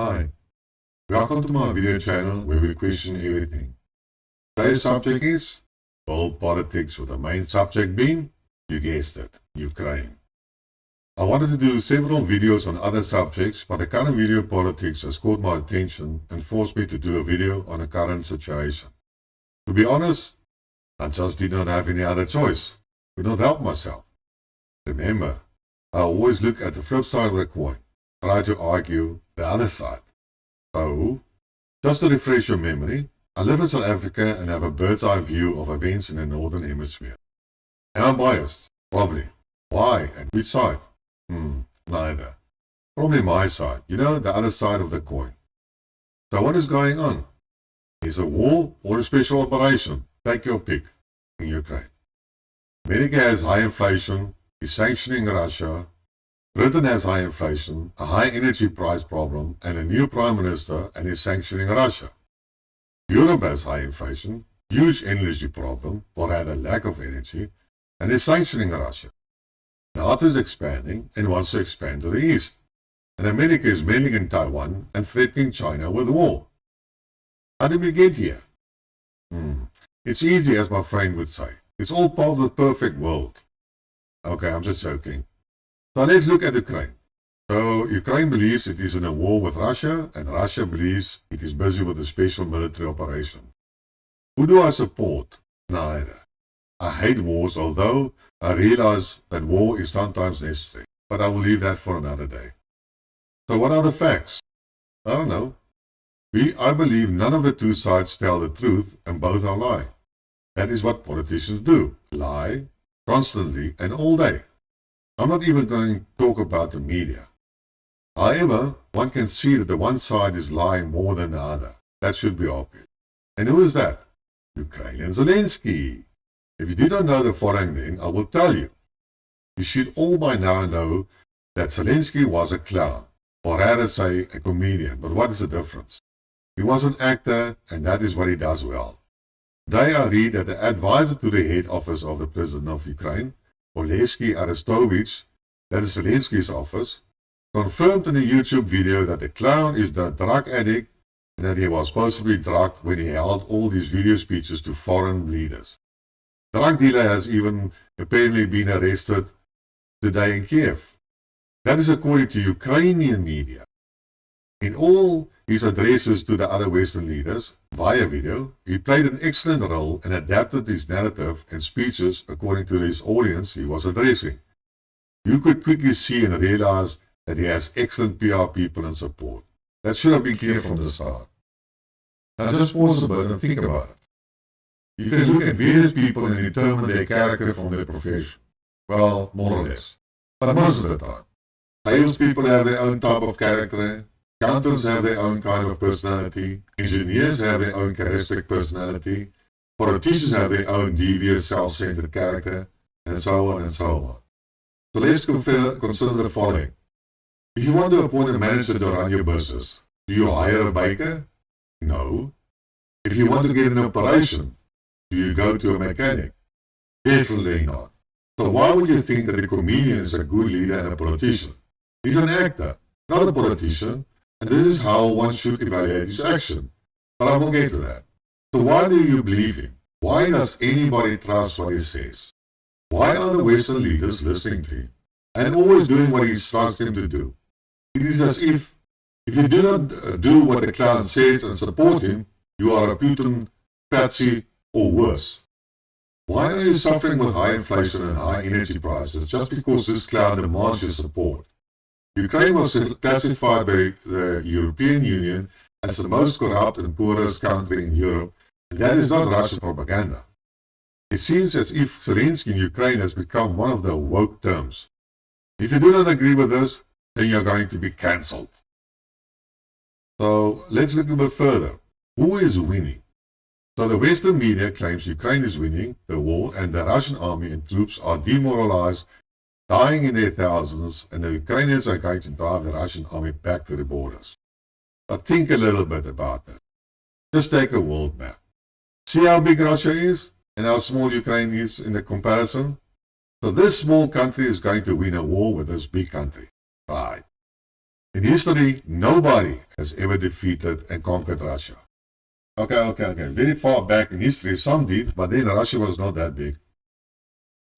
Hi, welcome to my video channel where we question everything. Today's subject is world politics, with the main subject being, you guessed it, Ukraine. I wanted to do several videos on other subjects, but the current video politics has caught my attention and forced me to do a video on the current situation. To be honest, I just did not have any other choice. Could not help myself. Remember, I always look at the flip side of the coin, try to argue the other side. So, just to refresh your memory, I live in South Africa and have a bird's eye view of events in the Northern Hemisphere. Am I biased? Probably. Why? And which side? Neither. Probably my side. You know, the other side of the coin. So what is going on? Is a war or a special operation? Take your pick in Ukraine. America has high inflation, is sanctioning Russia. Britain has high inflation, a high energy price problem, and a new prime minister, and is sanctioning Russia. Europe has high inflation, huge energy problem, or rather lack of energy, and is sanctioning Russia. NATO is expanding and wants to expand to the east, and America is meddling in Taiwan and threatening China with war. How did we get here? It's easy, as my friend would say. It's all part of the perfect world. Okay, I'm just joking. So let's look at Ukraine. So Ukraine believes it is in a war with Russia, and Russia believes it is busy with a special military operation. Who do I support? Neither. I hate wars, although I realize that war is sometimes necessary, but I will leave that for another day. So what are the facts? I don't know. I believe none of the two sides tell the truth, and both are lying. That is what politicians do. Lie, constantly and all day. I'm not even going to talk about the media. However, one can see that the one side is lying more than the other. That should be obvious. And who is that? Ukraine and Zelensky. If you do not know the following, then I will tell you. You should all by now know that Zelensky was a clown, or rather say a comedian, but what is the difference? He was an actor, and that is what he does well. Today I read that the advisor to the head office of the President of Ukraine, Oleksiy Arestovich, that is Zelensky's office, confirmed in a YouTube video that the clown is the drug addict and that he was supposed to be drugged when he held all these video speeches to foreign leaders. Drug dealer has even apparently been arrested today in Kiev. That is according to Ukrainian media. In all his addresses to the other Western leaders, via video, he played an excellent role and adapted his narrative and speeches according to his audience he was addressing. You could quickly see and realize that he has excellent PR people and support. That should have been clear from the start. Now just pause a bit and think about it. You can look at various people and determine their character from their profession. Well, more or less. But most of the time. Salespeople have their own type of character. Accountants have their own kind of personality. Engineers have their own charismatic personality. Politicians have their own devious, self-centered character, and so on and so on. So let's consider the following. If you want to appoint a manager to run your business, do you hire a baker? No. If you want to get an operation, do you go to a mechanic? Definitely not. So why would you think that a comedian is a good leader and a politician? He's an actor, not a politician. And this is how one should evaluate his action. But I will get to that. So why do you believe him? Why does anybody trust what he says? Why are the Western leaders listening to him and always doing what he asks them to do? It is as if you do not do what the clown says and support him, you are a Putin patsy or worse. Why are you suffering with high inflation and high energy prices just because this clown demands your support? Ukraine was classified by the European Union as the most corrupt and poorest country in Europe, and that is not Russian propaganda. It seems as if Zelensky in Ukraine has become one of the woke terms. If you do not agree with this, then you're going to be cancelled. So let's look a bit further. Who is winning? So the Western media claims Ukraine is winning the war and the Russian army and troops are demoralized, dying in their thousands, and the Ukrainians are going to drive the Russian army back to the borders. But think a little bit about that. Just take a world map. See how big Russia is and how small Ukraine is in the comparison? So this small country is going to win a war with this big country. Right. In history, nobody has ever defeated and conquered Russia. Okay. Very far back in history, some did, but then Russia was not that big.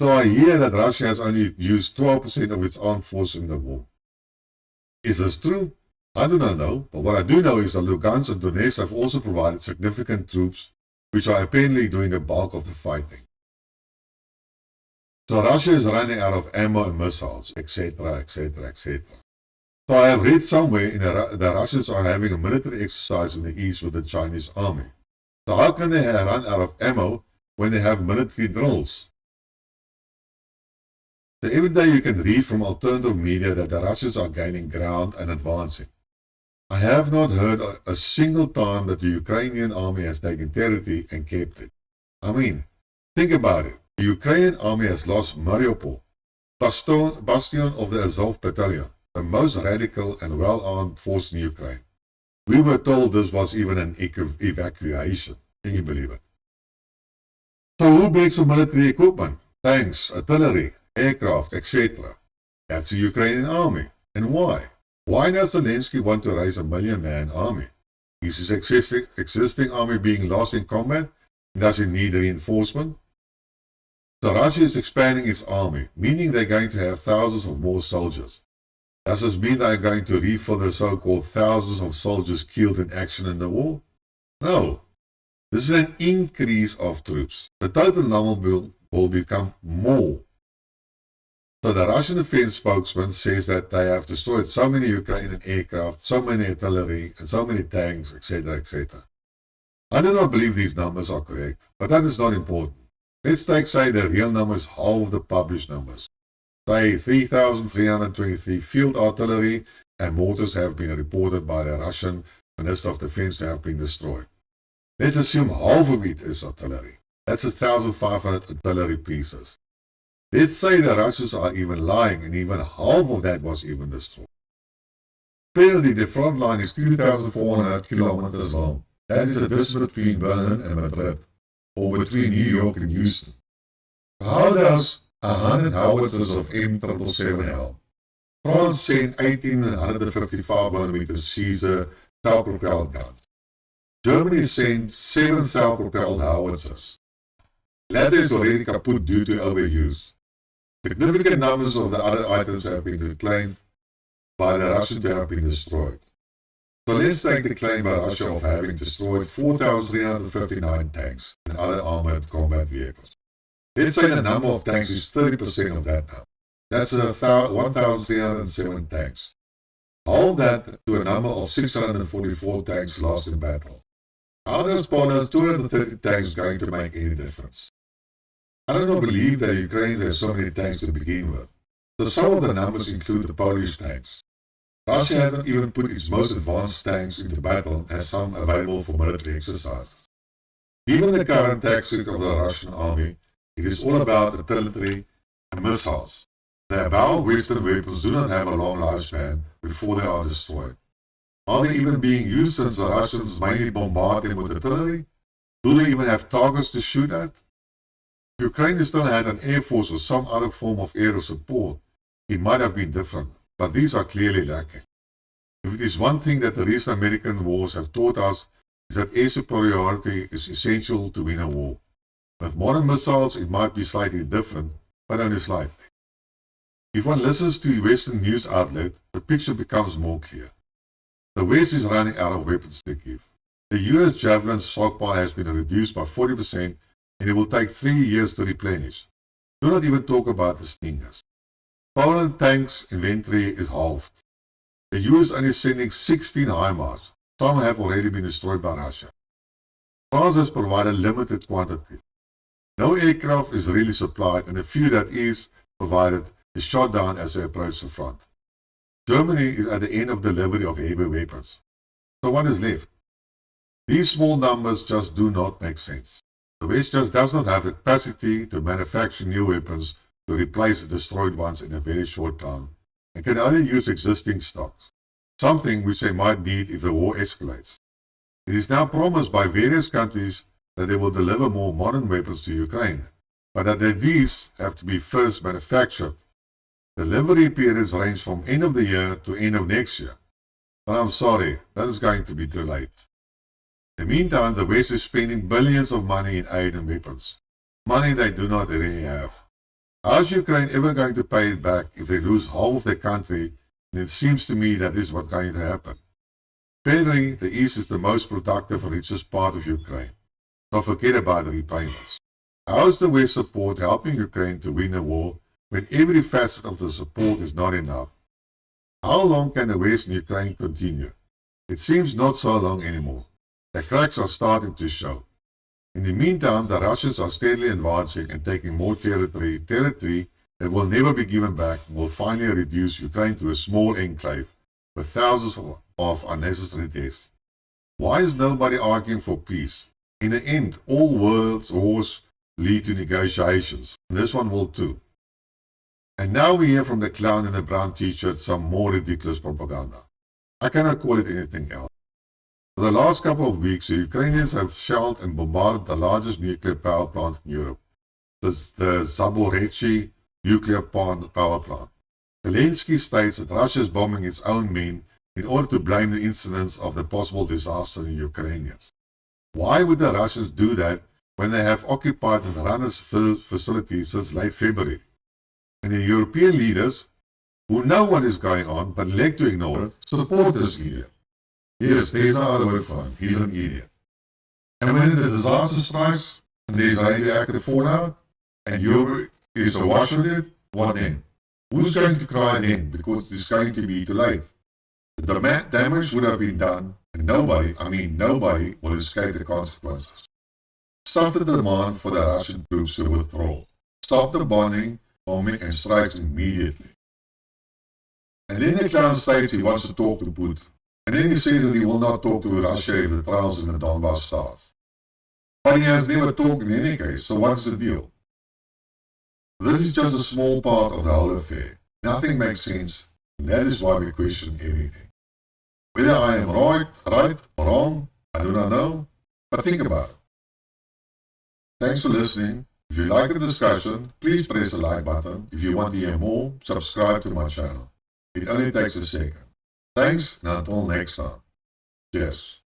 So I hear that Russia has only used 12% of its armed force in the war. Is this true? I do not know, but what I do know is that Lugansk and Donetsk have also provided significant troops, which are apparently doing the bulk of the fighting. So Russia is running out of ammo and missiles, etc. So I have read somewhere that the Russians are having a military exercise in the east with the Chinese army. So how can they run out of ammo when they have military drills? So every day you can read from alternative media that the Russians are gaining ground and advancing. I have not heard a single time that the Ukrainian army has taken territory and kept it. I mean, think about it. The Ukrainian army has lost Mariupol, bastion of the Azov Battalion, the most radical and well-armed force in Ukraine. We were told this was even an evacuation. Can you believe it? So who makes the military equipment? Tanks, artillery, aircraft, etc. That's the Ukrainian army. And why? Why does Zelensky want to raise a 1 million-man army? Is his existing army being lost in combat? Does it need reinforcement? So Russia is expanding its army, meaning they're going to have thousands of more soldiers. Does this mean they're going to refill the so-called thousands of soldiers killed in action in the war? No. This is an increase of troops. The total number will become more. So the Russian defense spokesman says that they have destroyed so many Ukrainian aircraft, so many artillery, and so many tanks, etc. I do not believe these numbers are correct, but that is not important. Let's say the real number is half of the published numbers. Say 3,323 field artillery and mortars have been reported by the Russian Minister of Defense to have been destroyed. Let's assume half of it is artillery. That's 1,500 artillery pieces. Let's say the Russians are even lying and even half of that was even destroyed. Apparently the front line is 2,400 kilometers long. That is the distance between Berlin and Madrid, or between New York and Houston. How does 100 howitzers of M777 help? France sent 1,855mm Caesar self-propelled guns. Germany sent 7 self-propelled howitzers. The latter is already kaput due to overuse. Significant numbers of the other items have been claimed by the Russians to have been destroyed. So let's take the claim by Russia of having destroyed 4,359 tanks and other armored combat vehicles. Let's say the number of tanks is 30% of that now. That's 1,307 tanks. Half that to a number of 644 tanks lost in battle. How does Poland's 230 tanks going to make any difference? I do not believe that Ukraine has so many tanks to begin with. So some of the numbers include the Polish tanks. Russia hasn't even put its most advanced tanks into battle and has some available for military exercises. Given the current tactics of the Russian army, it is all about artillery and missiles. The above Western weapons do not have a long lifespan before they are destroyed. Are they even being used since the Russians mainly bombard them with artillery? Do they even have targets to shoot at? If Ukraine still had an air force or some other form of aerial support, it might have been different, but these are clearly lacking. If it is one thing that the recent American wars have taught us, is that air superiority is essential to win a war. With modern missiles, it might be slightly different, but only slightly. If one listens to a Western news outlet, the picture becomes more clear. The West is running out of weapons to give. The US Javelin stockpile has been reduced by 40%, and it will take 3 years to replenish. Do not even talk about the Stingers. Poland tanks inventory is halved. The US only sending 16 HIMARS. Some have already been destroyed by Russia. France has provided limited quantity. No aircraft is really supplied, and the few that is provided is shot down as they approach the front. Germany is at the end of delivery of heavy weapons. So what is left? These small numbers just do not make sense. The West just does not have the capacity to manufacture new weapons to replace the destroyed ones in a very short time, and can only use existing stocks, something which they might need if the war escalates. It is now promised by various countries that they will deliver more modern weapons to Ukraine, but that these have to be first manufactured. Delivery periods range from end of the year to end of next year. But I'm sorry, that is going to be too late. In the meantime, the West is spending billions of money in aid and weapons. Money they do not really have. How is Ukraine ever going to pay it back if they lose half of their country? And it seems to me that is what's going to happen. Apparently, the East is the most productive and richest part of Ukraine. Don't forget about the repayments. How is the West support helping Ukraine to win a war when every facet of the support is not enough? How long can the West and Ukraine continue? It seems not so long anymore. The cracks are starting to show. In the meantime, the Russians are steadily advancing and taking more territory that will never be given back and will finally reduce Ukraine to a small enclave with thousands of unnecessary deaths. Why is nobody arguing for peace? In the end, all wars lead to negotiations, and this one will too. And now we hear from the clown in the brown t-shirt some more ridiculous propaganda. I cannot call it anything else. For the last couple of weeks, the Ukrainians have shelled and bombarded the largest nuclear power plant in Europe, the Zaporizhzhia nuclear power plant. Zelensky states that Russia is bombing its own men in order to blame the incidents of the possible disaster in Ukrainians. Why would the Russians do that when they have occupied and run this facility since late February? And the European leaders, who know what is going on but elect to ignore it, support this idiot. Yes, there's no other word for him. He's an idiot. And when the disaster strikes, and there's radioactive fallout, and Europe is awash with it, what then? Who's going to cry then? Because it's going to be too late. The damage would have been done, and nobody will escape the consequences. Stop the demand for the Russian troops to withdraw. Stop the bombing and strikes immediately. And then the clown states he wants to talk to Putin. And then he says that he will not talk to Russia if the trials in the Donbass start. But he has never talked in any case, so what's the deal? This is just a small part of the whole affair. Nothing makes sense, and that is why we question everything. Whether I am right or wrong, I do not know, but think about it. Thanks for listening. If you like the discussion, please press the like button. If you want to hear more, subscribe to my channel. It only takes a second. Thanks, and until next time. Cheers.